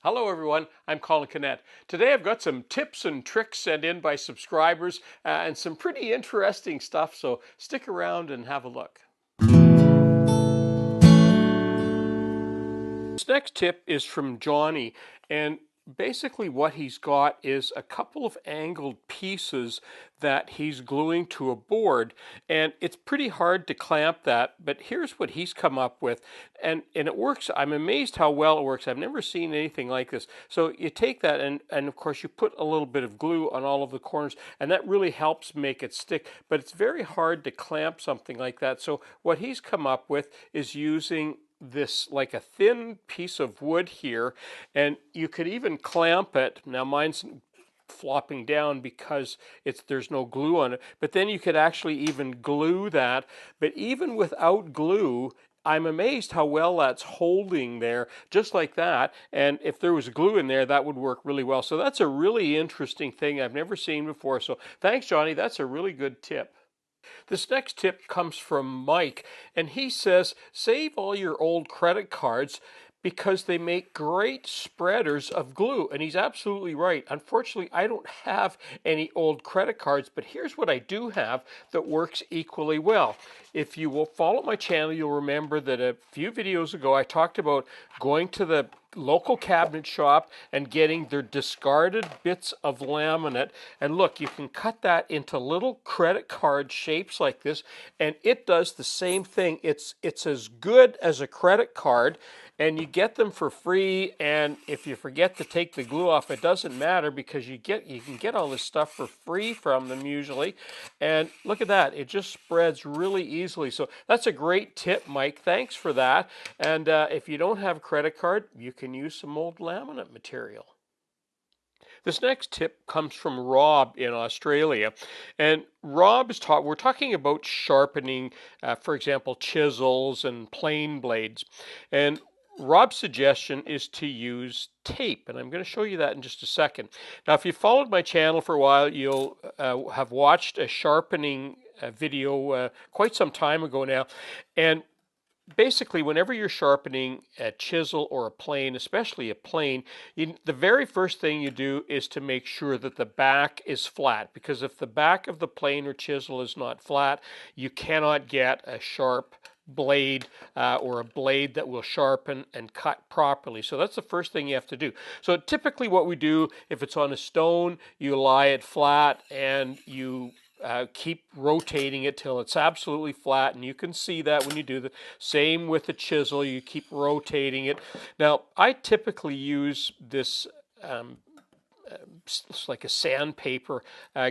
Hello everyone, I'm Colin Canet. Today I've got some tips and tricks sent in by subscribers and some pretty interesting stuff, so stick around and have a look. This next tip is from Johnny, and basically what he's got is a couple of angled pieces that he's gluing to a board, and it's pretty hard to clamp that, but here's what he's come up with, and it works. I'm amazed how well it works. I've never seen anything like this. So you take that and of course you put a little bit of glue on all of the corners, and that really helps make it stick, but it's very hard to clamp something like that. So what he's come up with is using this like a thin piece of wood here, and you could even clamp it. Now mine's flopping down because there's no glue on it, but then you could actually even glue that. But even without glue, I'm amazed how well that's holding there, just like that. And if there was glue in there, that would work really well. So that's a really interesting thing I've never seen before. So thanks, Johnny. That's a really good tip. This next tip comes from Mike, and he says, save all your old credit cards because they make great spreaders of glue. And he's absolutely right. Unfortunately, I don't have any old credit cards, but here's what I do have that works equally well. If you will follow my channel, you'll remember that a few videos ago I talked about going to the local cabinet shop and getting their discarded bits of laminate. And look, you can cut that into little credit card shapes like this, and it does the same thing. It's as good as a credit card, and you get them for free. And if you forget to take the glue off, it doesn't matter because you can get all this stuff for free from them usually. And look at that, it just spreads really easily. So that's a great tip, Mike. Thanks for that. And if you don't have a credit card, you can use some old laminate material. This next tip comes from Rob in Australia, and we're talking about sharpening, for example, chisels and plane blades. And Rob's suggestion is to use tape, and I'm going to show you that in just a second. Now, if you followed my channel for a while, you'll have watched a sharpening video quite some time ago now, and basically, whenever you're sharpening a chisel or a plane, especially a plane, the very first thing you do is to make sure that the back is flat, because if the back of the plane or chisel is not flat, you cannot get a sharp blade or a blade that will sharpen and cut properly. So that's the first thing you have to do. So typically what we do, if it's on a stone, you lie it flat and you keep rotating it till it's absolutely flat, and you can see that when you do the same with the chisel. You keep rotating it. Now, I typically use this it's like a sandpaper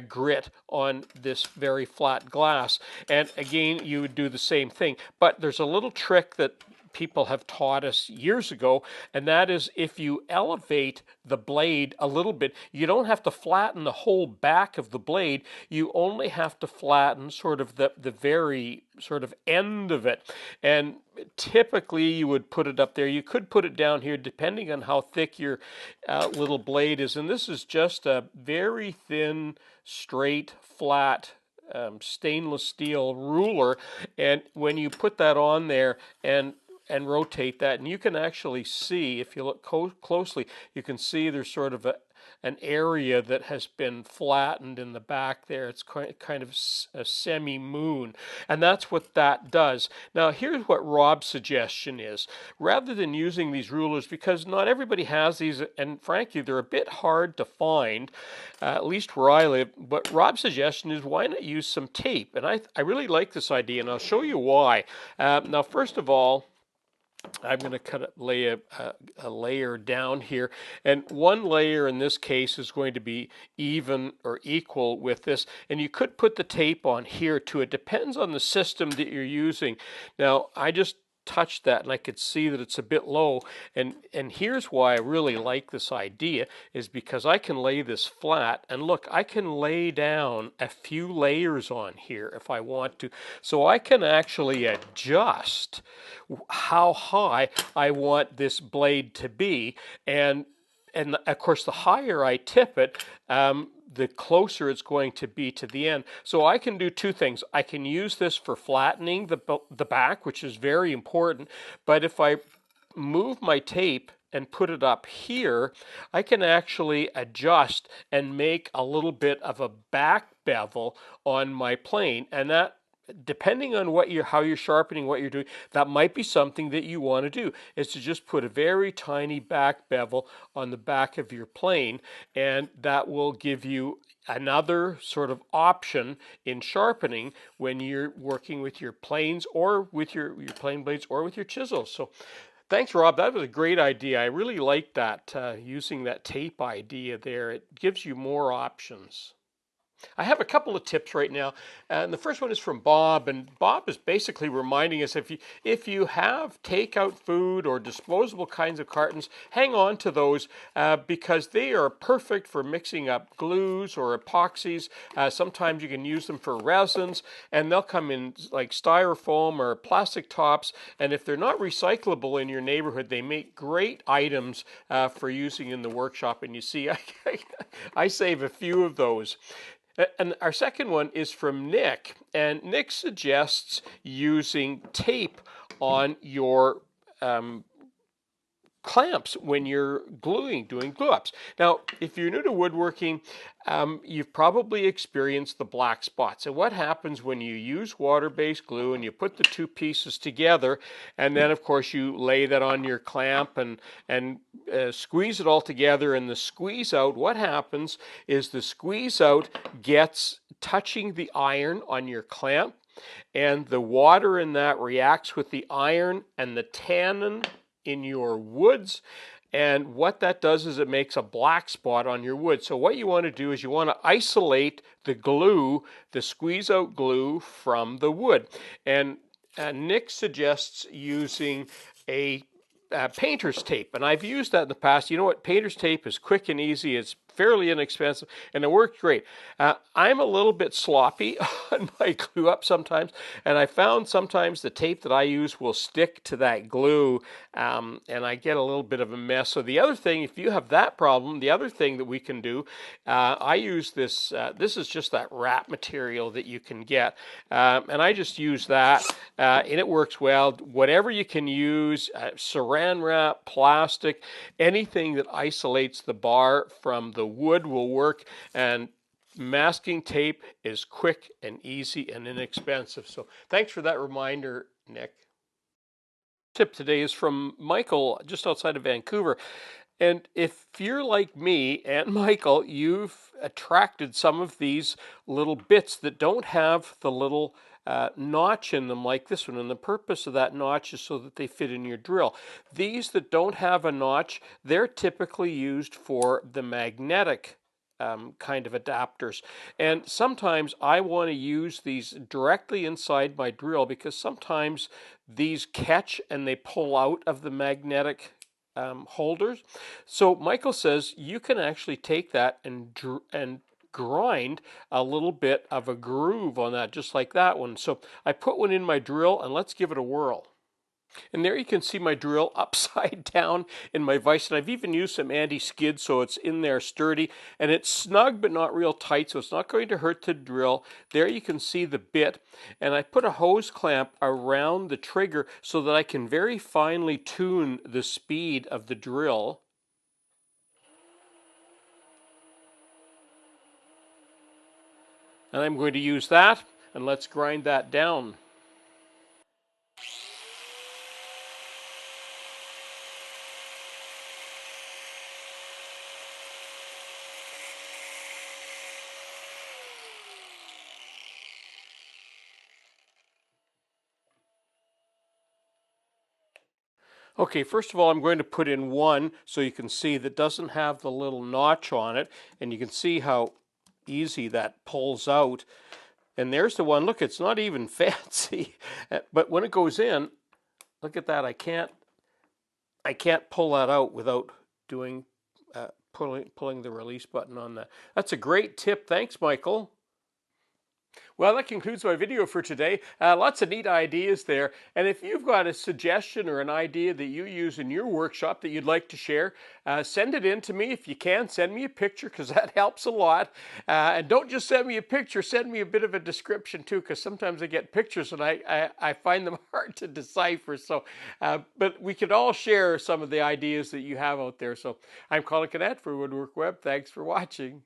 grit on this very flat glass, and again you would do the same thing, but there's a little trick that people have taught us years ago, and that is if you elevate the blade a little bit, you don't have to flatten the whole back of the blade, you only have to flatten sort of the very sort of end of it. And typically you would put it up there. You could put it down here depending on how thick your little blade is, and this is just a very thin, straight, flat stainless steel ruler. And when you put that on there and rotate that, and you can actually see, if you look closely, you can see there's sort of an area that has been flattened in the back there. It's kind of a semi-moon, and that's what that does. Now, here's what Rob's suggestion is. Rather than using these rulers, because not everybody has these, and frankly, they're a bit hard to find, at least where I live, but Rob's suggestion is why not use some tape? And I really like this idea, and I'll show you why. Now, first of all, I'm going to lay a layer down here, and one layer in this case is going to be even or equal with this, and you could put the tape on here too. It depends on the system that you're using. Now, I just touched that and I could see that it's a bit low, and here's why I really like this idea, is because I can lay this flat, and look, I can lay down a few layers on here if I want to, so I can actually adjust how high I want this blade to be, and of course the higher I tip it, the closer it's going to be to the end. So I can do two things. I can use this for flattening the back, which is very important, but if I move my tape and put it up here, I can actually adjust and make a little bit of a back bevel on my plane, and that, depending on how you're sharpening, what you're doing, that might be something that you want to do, is to just put a very tiny back bevel on the back of your plane, and that will give you another sort of option in sharpening when you're working with your planes or with your plane blades or with your chisels. So thanks, Rob. That was a great idea. I really like that, using that tape idea there. It gives you more options. I have a couple of tips right now, and the first one is from Bob, and Bob is basically reminding us, if you have takeout food or disposable kinds of cartons, hang on to those, because they are perfect for mixing up glues or epoxies. Sometimes you can use them for resins, and they'll come in like styrofoam or plastic tops, and if they're not recyclable in your neighborhood, they make great items for using in the workshop, and you see, I save a few of those. And our second one is from Nick, and Nick suggests using tape on your clamps when you're doing glue ups. Now, if you're new to woodworking, you've probably experienced the black spots. And what happens when you use water-based glue and you put the two pieces together, and then of course you lay that on your clamp and squeeze it all together, and the squeeze out, what happens is the squeeze out gets touching the iron on your clamp, and the water in that reacts with the iron and the tannin in your woods, and what that does is it makes a black spot on your wood. So what you want to do is you want to isolate the glue, the squeeze out glue, from the wood. And Nick suggests using a painter's tape, and I've used that in the past. You know what? Painter's tape is quick and easy. It's fairly inexpensive, and it works great. I'm a little bit sloppy on my glue up sometimes, and I found sometimes the tape that I use will stick to that glue, and I get a little bit of a mess. So the other thing, if you have that problem, the other thing that we can do, I use this, this is just that wrap material that you can get, and I just use that, and it works well. Whatever you can use, saran wrap, plastic, anything that isolates the bar from the wood will work, and masking tape is quick and easy and inexpensive. So thanks for that reminder, Nick. Tip today is from Michael, just outside of Vancouver. And if you're like me and Michael, you've attracted some of these little bits that don't have the little notch in them like this one, and the purpose of that notch is so that they fit in your drill. These that don't have a notch, they're typically used for the magnetic kind of adapters, and sometimes I want to use these directly inside my drill because sometimes these catch and they pull out of the magnetic holders. So Michael says you can actually take that and grind a little bit of a groove on that, just like that one. So I put one in my drill, and let's give it a whirl. And there you can see my drill upside down in my vise, and I've even used some anti-skid so it's in there sturdy, and it's snug but not real tight, so it's not going to hurt the drill. There you can see the bit, and I put a hose clamp around the trigger so that I can very finely tune the speed of the drill. And I'm going to use that, and let's grind that down. Okay, first of all, I'm going to put in one so you can see that doesn't have the little notch on it, and you can see how easy that pulls out. And there's the one. Look, it's not even fancy, but when it goes in, look at that. I can't pull that out without doing pulling the release button on that. That's a great tip. Thanks, Michael. Well, that concludes my video for today. Lots of neat ideas there. And if you've got a suggestion or an idea that you use in your workshop that you'd like to share, send it in to me. If you can, send me a picture because that helps a lot. And don't just send me a picture, send me a bit of a description too, because sometimes I get pictures and I find them hard to decipher. So, but we could all share some of the ideas that you have out there. So I'm Colin Cadet for WoodWorkWeb. Thanks for watching.